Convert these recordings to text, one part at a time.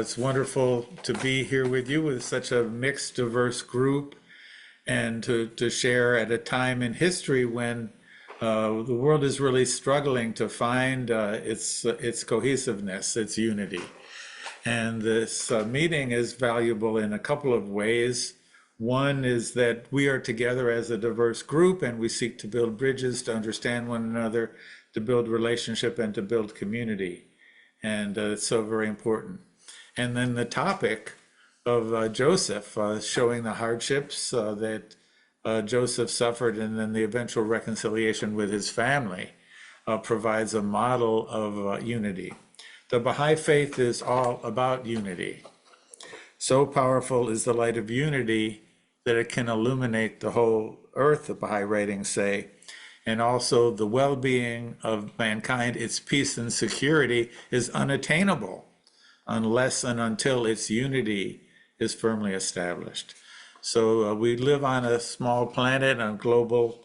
It's wonderful to be here with you with such a mixed, diverse group and to share at a time in history when the world is really struggling to find its cohesiveness, its unity. And this meeting is valuable in a couple of ways. One is that we are together as a diverse group and we seek to build bridges to understand one another, to build relationship and to build community. And it's so very important. And then the topic of Joseph, showing the hardships that Joseph suffered and then the eventual reconciliation with his family provides a model of unity. The Baha'i faith is all about unity. So powerful is the light of unity that it can illuminate the whole earth, the Baha'i writings say, and also the well-being of mankind, its peace and security is unattainable unless and until its unity is firmly established. So we live on a small planet, a global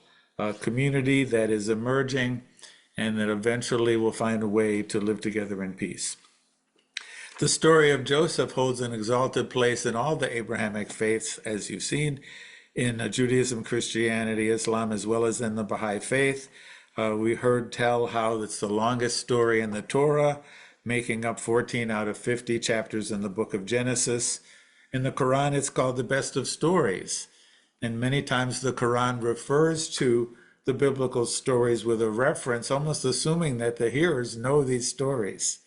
community that is emerging and that eventually will find a way to live together in peace. The story of Joseph holds an exalted place in all the Abrahamic faiths, as you've seen, in Judaism, Christianity, Islam, as well as in the Baha'i faith. We heard tell how it's the longest story in the Torah, making up 14 out of 50 chapters in the book of Genesis. In the Quran, it's called the best of stories. And many times the Quran refers to the biblical stories with a reference, almost assuming that the hearers know these stories.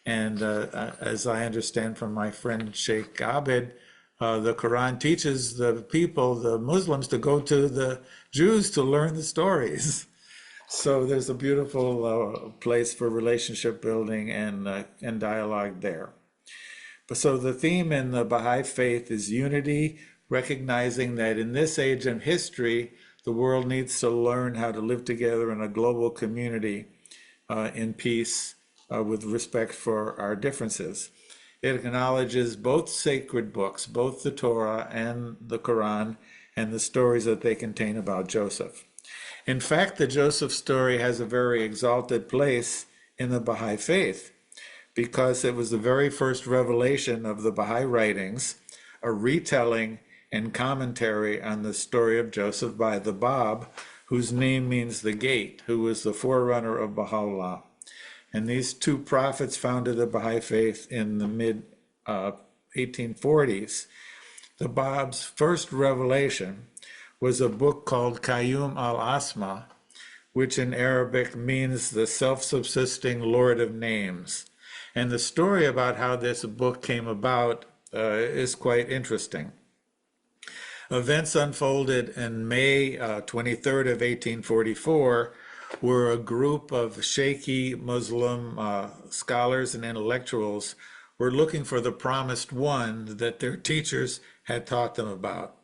And as I understand from my friend Sheikh Abed, the Quran teaches the people, the Muslims, to go to the Jews to learn the stories. So there's a beautiful place for relationship building and dialogue there. But so the theme in the Baha'i faith is unity, recognizing that in this age of history, the world needs to learn how to live together in a global community in peace with respect for our differences. It acknowledges both sacred books, both the Torah and the Quran, and the stories that they contain about Joseph. In fact, the Joseph story has a very exalted place in the Baha'i faith because it was the very first revelation of the Baha'i writings, a retelling and commentary on the story of Joseph by the Bab, whose name means the gate, who was the forerunner of Baha'u'llah. And these two prophets founded the Baha'i faith in the mid-1840s. The Bab's first revelation was a book called Qayyum al-Asma, which in Arabic means the self-subsisting Lord of Names. And the story about how this book came about is quite interesting. Events unfolded in May 23rd of 1844, where a group of Sheikh Muslim scholars and intellectuals were looking for the promised one that their teachers had taught them about.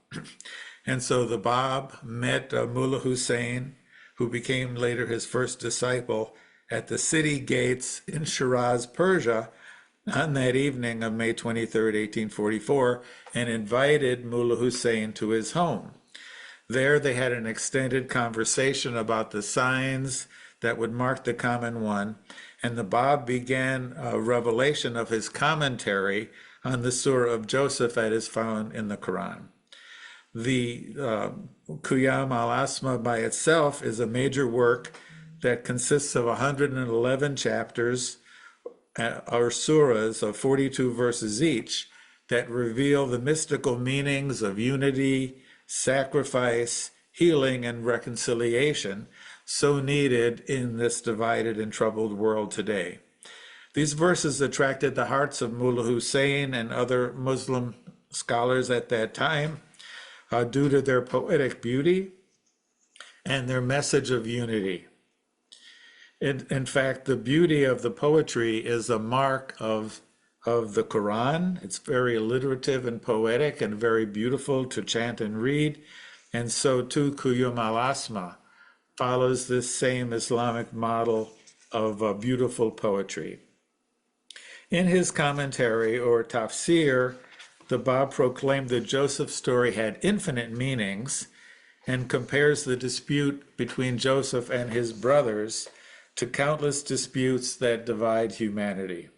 And so the Bab met Mullah Hussein, who became later his first disciple, at the city gates in Shiraz, Persia, on that evening of May 23rd, 1844, and invited Mullah Hussein to his home. There they had an extended conversation about the signs that would mark the common one, and the Bab began a revelation of his commentary on the Surah of Joseph that is found in the Quran. The Qayyum al-Asma by itself is a major work that consists of 111 chapters or surahs of 42 verses each that reveal the mystical meanings of unity, sacrifice, healing, and reconciliation so needed in this divided and troubled world today. These verses attracted the hearts of Mullah Hussein and other Muslim scholars at that time due to their poetic beauty and their message of unity. In fact, the beauty of the poetry is a mark of the Quran. It's very alliterative and poetic and very beautiful to chant and read. And so too, Qayyum al-Asma follows this same Islamic model of beautiful poetry. In his commentary or tafsir, the Bab proclaimed that Joseph's story had infinite meanings and compares the dispute between Joseph and his brothers to countless disputes that divide humanity.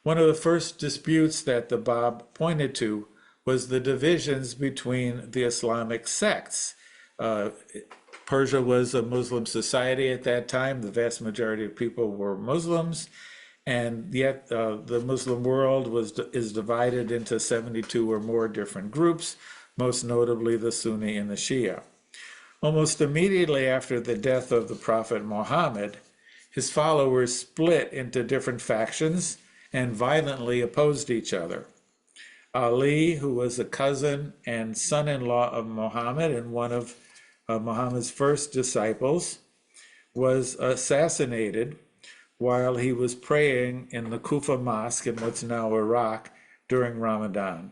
One of the first disputes that the Bab pointed to was the divisions between the Islamic sects. Uh, Persia was a Muslim society at that time. The vast majority of people were Muslims, and yet the Muslim world is divided into 72 or more different groups, most notably the Sunni and the Shia. Almost immediately after the death of the Prophet Muhammad, his followers split into different factions and violently opposed each other. Ali, who was a cousin and son-in-law of Muhammad and one of Muhammad's first disciples, was assassinated while he was praying in the Kufa Mosque in what's now Iraq during Ramadan.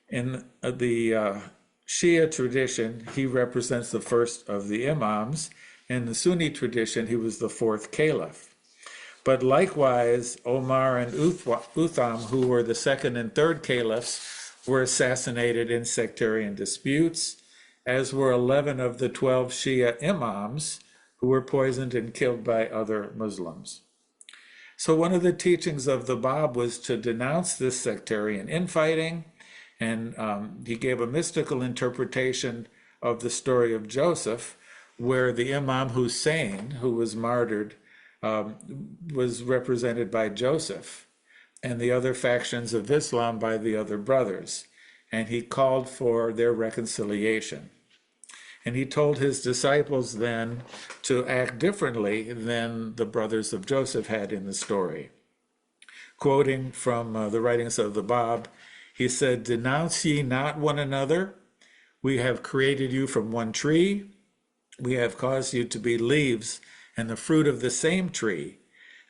In the Shia tradition, he represents the first of the Imams. In the Sunni tradition, he was the fourth caliph. But likewise, Omar and Utham, who were the second and third caliphs, were assassinated in sectarian disputes, as were 11 of the 12 Shia Imams, who were poisoned and killed by other Muslims. So one of the teachings of the Bab was to denounce this sectarian infighting, and he gave a mystical interpretation of the story of Joseph, where the Imam Hussein, who was martyred, was represented by Joseph, and the other factions of Islam by the other brothers. And he called for their reconciliation. And he told his disciples then to act differently than the brothers of Joseph had in the story. Quoting from the writings of the Bab, he said, "Denounce ye not one another. We have created you from one tree. We have caused you to be leaves and the fruit of the same tree,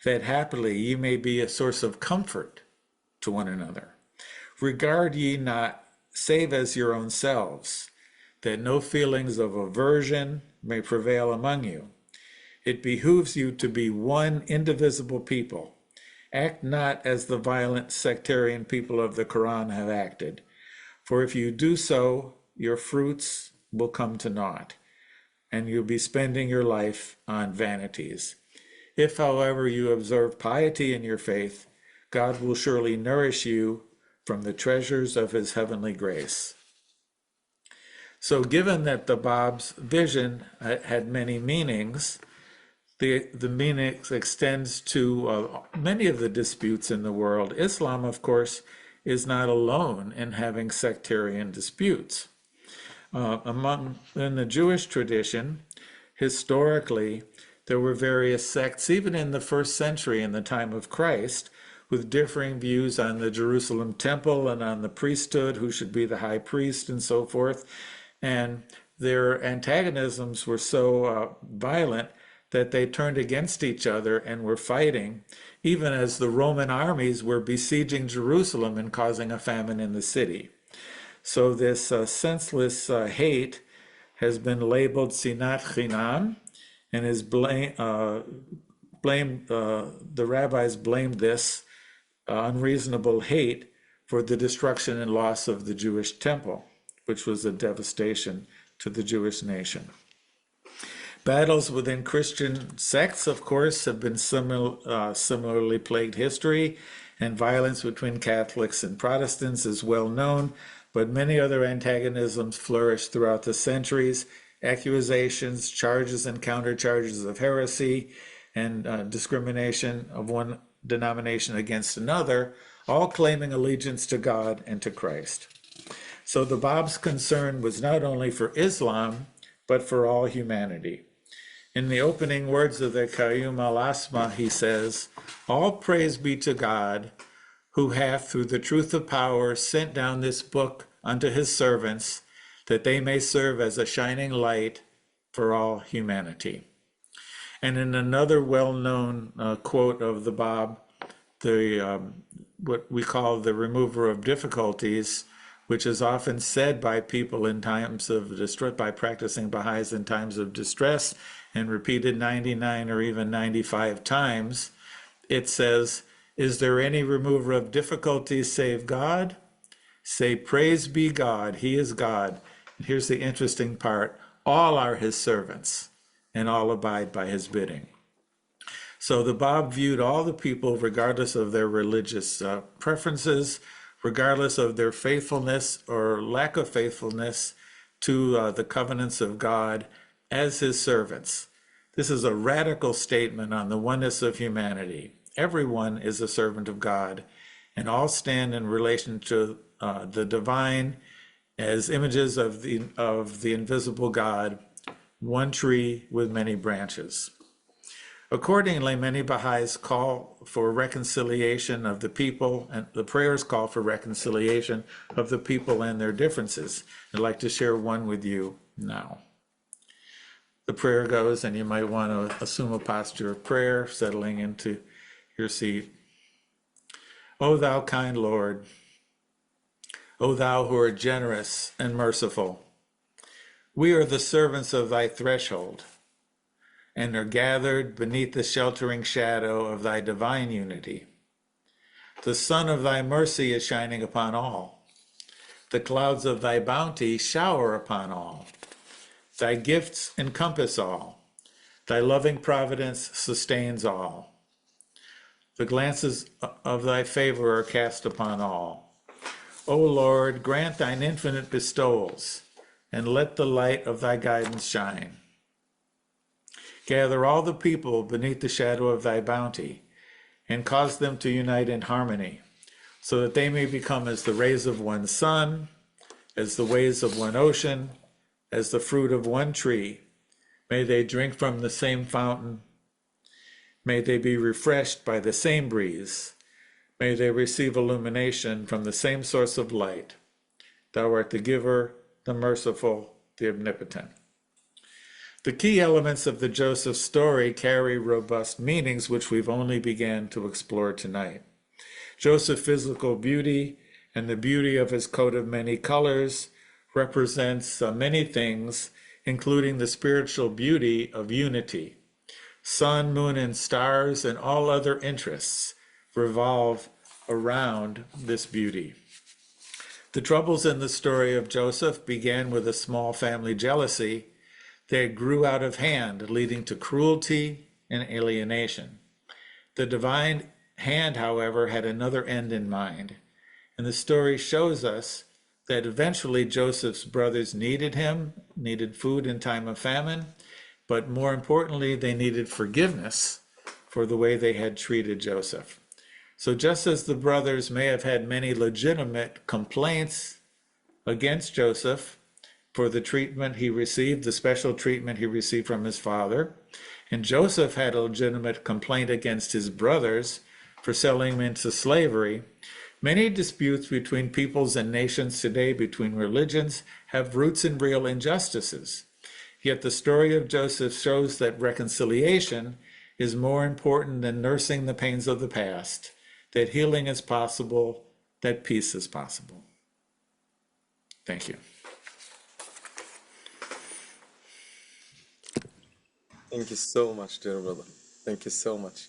that happily ye may be a source of comfort to one another. Regard ye not, save as your own selves, that no feelings of aversion may prevail among you. It behooves you to be one indivisible people. Act not as the violent sectarian people of the Quran have acted, for if you do so, your fruits will come to naught, and you'll be spending your life on vanities. If, however, you observe piety in your faith, God will surely nourish you from the treasures of his heavenly grace." So given that the Bab's vision had many meanings, the meaning extends to many of the disputes in the world. Islam, of course, is not alone in having sectarian disputes. In the Jewish tradition, historically, there were various sects, even in the first century, in the time of Christ, with differing views on the Jerusalem temple and on the priesthood, who should be the high priest and so forth. And their antagonisms were so violent that they turned against each other and were fighting, even as the Roman armies were besieging Jerusalem and causing a famine in the city. So this senseless hate has been labeled sinat chinam, and is blamed. The rabbis blamed this unreasonable hate for the destruction and loss of the Jewish temple, which was a devastation to the Jewish nation. Battles within Christian sects, of course, have been similarly plagued history, and violence between Catholics and Protestants is well known, but many other antagonisms flourished throughout the centuries. Accusations, charges, and countercharges of heresy and discrimination of one denomination against another, all claiming allegiance to God and to Christ. So the Bab's concern was not only for Islam, but for all humanity. In the opening words of the Qayyum al-Asma, he says, "All praise be to God, who hath through the truth of power sent down this book unto his servants, that they may serve as a shining light for all humanity." And in another well-known quote of the Bab, what we call the remover of difficulties, which is often said by people in times of distress, by practicing Baha'is in times of distress, and repeated 99 or even 95 times, it says, "Is there any remover of difficulties save God? Say, praise be God, he is God." And here's the interesting part: all are his servants, and all abide by his bidding. So the Bab viewed all the people, regardless of their religious preferences, regardless of their faithfulness or lack of faithfulness to the covenants of God, as his servants. This is a radical statement on the oneness of humanity. Everyone is a servant of God, and all stand in relation to the divine as images of the invisible God, one tree with many branches. Accordingly, many Baha'is call for reconciliation of the people, and the prayers call for reconciliation of the people and their differences. I'd like to share one with you now. The prayer goes, and you might want to assume a posture of prayer, settling into your seat. O thou kind Lord, O thou who art generous and merciful, we are the servants of thy threshold, and are gathered beneath the sheltering shadow of thy divine unity. The sun of thy mercy is shining upon all. The clouds of thy bounty shower upon all. Thy gifts encompass all. Thy loving providence sustains all. The glances of thy favor are cast upon all. O Lord, grant thine infinite bestowals, and let the light of thy guidance shine. Gather all the people beneath the shadow of thy bounty, and cause them to unite in harmony, so that they may become as the rays of one sun, as the waves of one ocean, as the fruit of one tree. May they drink from the same fountain. May they be refreshed by the same breeze. May they receive illumination from the same source of light. Thou art the giver, the merciful, the omnipotent. The key elements of the Joseph story carry robust meanings which we've only began to explore tonight. Joseph's physical beauty and the beauty of his coat of many colors represents many things, including the spiritual beauty of unity. Sun, moon, and stars and all other interests revolve around this beauty. The troubles in the story of Joseph began with a small family jealousy that grew out of hand, leading to cruelty and alienation. The divine hand, however, had another end in mind, and the story shows us that eventually Joseph's brothers needed him, needed food in time of famine, but more importantly, they needed forgiveness for the way they had treated Joseph. So just as the brothers may have had many legitimate complaints against Joseph for the treatment he received, the special treatment he received from his father, and Joseph had a legitimate complaint against his brothers for selling him into slavery, many disputes between peoples and nations today, between religions, have roots in real injustices. Yet the story of Joseph shows that reconciliation is more important than nursing the pains of the past, that healing is possible, that peace is possible. Thank you. Thank you so much, dear brother. Thank you so much.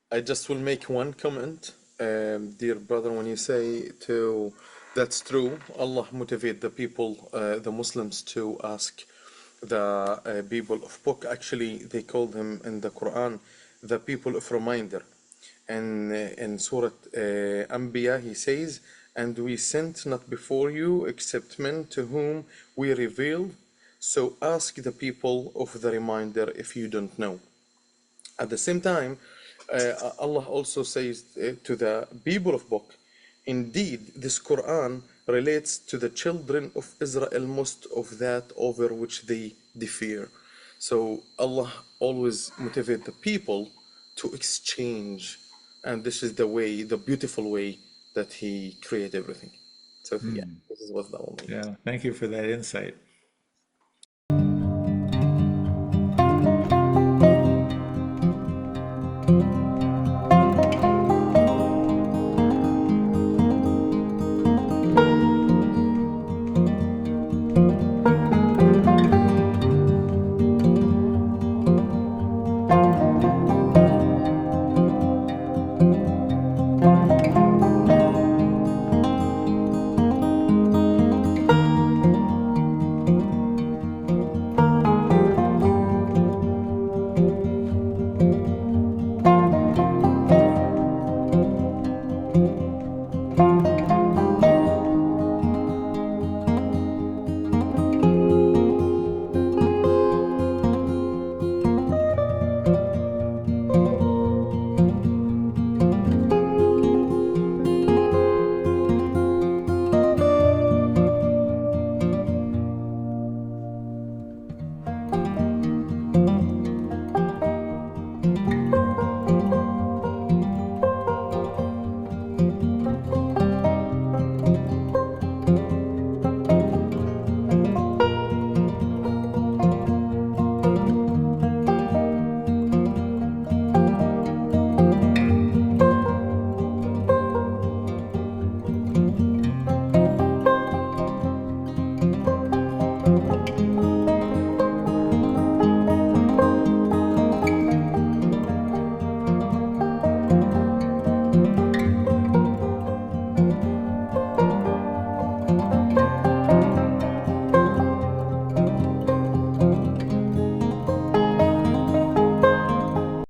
I just will make one comment, dear brother, when you say to, that's true, Allah motivate the people, the Muslims to ask the people of book. Actually, they call them in the Quran, the people of reminder. And in Surah Anbiya, he says, and we sent not before you except men to whom we revealed. So ask the people of the reminder if you don't know. At the same time, Allah also says to the people of book, indeed, this Quran relates to the children of Israel most of that over which they differ. So Allah always motivate the people to exchange, and this is the way, the beautiful way that He created everything. So yeah, this is what the only. Yeah, thank you for that insight.